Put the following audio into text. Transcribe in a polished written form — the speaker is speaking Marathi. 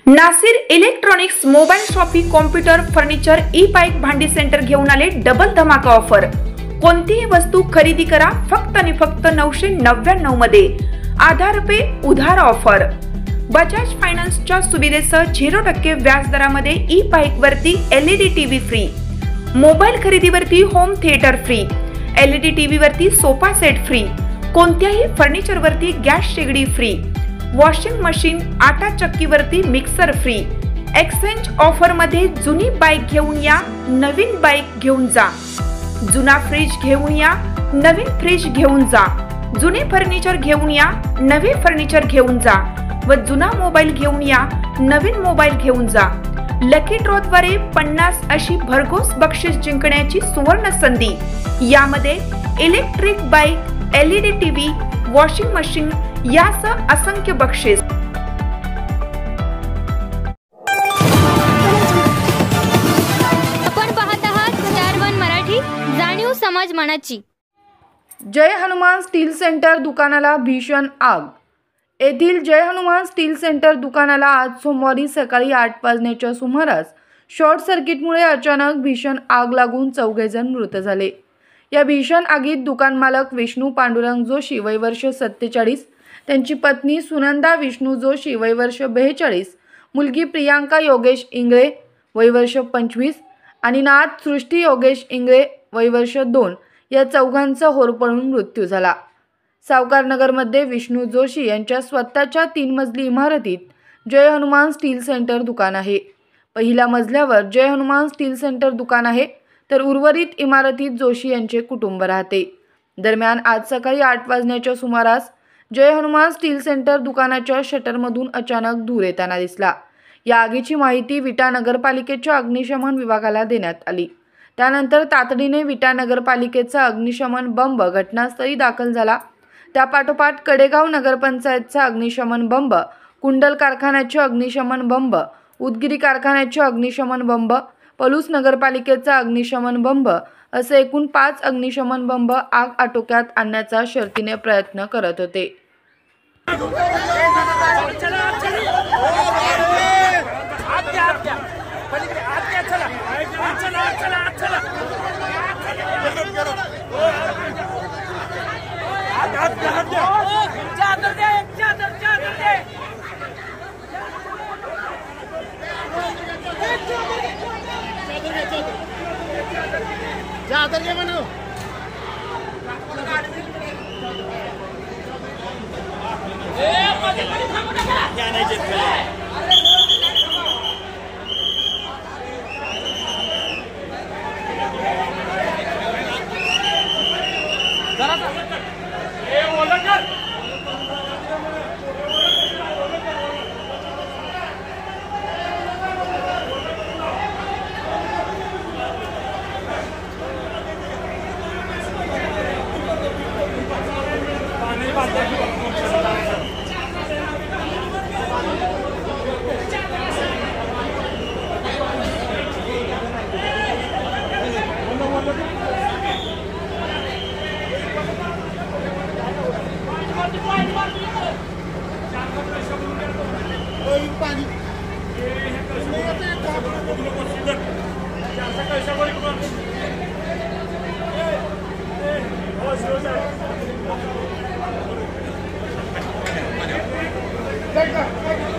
Nasir electronics mobile shoppe computer furniture e bike भांडी सेंटर घेऊन आले डबल धमाका ऑफर। कोणतीही वस्तू खरेदी करा फक्त आणि फक्त 999 मध्ये। आधार पे उधार ऑफर। बजाज फायनान्सच्या सुविधेसह 0% व्याज दरामध्ये ई बाईक वरती LED टीव्ही फ्री, मोबाईल खरेदीवरती home theatre free, LED TV वरती सोफा सेट फ्री, कोणत्याही फर्निचर वरती गॅस शेगडी फ्री, वॉशिंग मशीन आटा चक्की वरती मिक्सर फ्री। एक्सचेंज ऑफर मध्ये जुनी बाईक घेऊन या, नवीन बाईक घेऊन जा। जुना फ्रीज घेऊन या, नवीन फ्रीज घेऊन जा। जुने फर्निचर घेऊन या, नवे फर्निचर घेऊन जा व जुना मोबाईल घेऊन या, नवीन मोबाईल घेऊन जा। लकी ड्रॉ द्वारे 50 अशी भरघोस बक्षीस जिंकण्याची सुवर्ण संधी। यामध्ये electric bike, LED TV, washing machine यासह असंख्य बक्षीस। आपण पाहत आहात स्टार वन मराठी, जाणीव समाज मनाची। जय हनुमान स्टील सेंटर दुकानाला भीषण आग। येथील जय हनुमान स्टील सेंटर दुकानाला आज सोमवारी सकाळी 8 वाजण्याच्या सुमारास शॉर्ट सर्किटमुळे अचानक भीषण आग लागून 4 जण मृत झाले। या भीषण आगीत दुकान मालक विष्णू पांडुरंग जोशी वय वर्ष 47, त्यांची पत्नी सुनंदा विष्णू जोशी वय वर्ष 42, मुलगी प्रियांका योगेश इंगळे वय वर्ष 25 आणि नात सृष्टी योगेश इंगळे वय वर्ष 2 या चौघांचा होरपळून मृत्यू झाला। सावकारनगरमध्ये विष्णू जोशी यांच्या स्वतःच्या 3 मजली इमारतीत जय हनुमान स्टील सेंटर दुकान आहे। पहिल्या मजल्यावर जय हनुमान स्टील सेंटर दुकान आहे, तर उर्वरित इमारतीत जोशी यांचे कुटुंब राहते। दरम्यान आज सकाळी 8 वाजण्याच्या सुमारास जय हनुमान स्टील सेंटर दुकानाच्या शटरमधून अचानक धूर येताना दिसला। या आगीची माहिती विटा नगरपालिकेच्या अग्निशमन विभागाला देण्यात आली। त्यानंतर तातडीने विटा नगरपालिकेचा अग्निशमन बंब घटनास्थळी दाखल झाला। त्यापाठोपाठ कडेगाव नगरपंचायतचा अग्निशमन बंब, कुंडल कारखान्याचे अग्निशमन बंब, उदगिरी कारखान्याचे अग्निशमन बंब, पलूस नगरपालिकेचा अग्निशमन बंब असे एकूण 5 अग्निशमन बंब आग आटोक्यात आणण्याचा शर्तीने प्रयत्न करत होते। चादर के बनो क्या नहीं जित पानी Take that.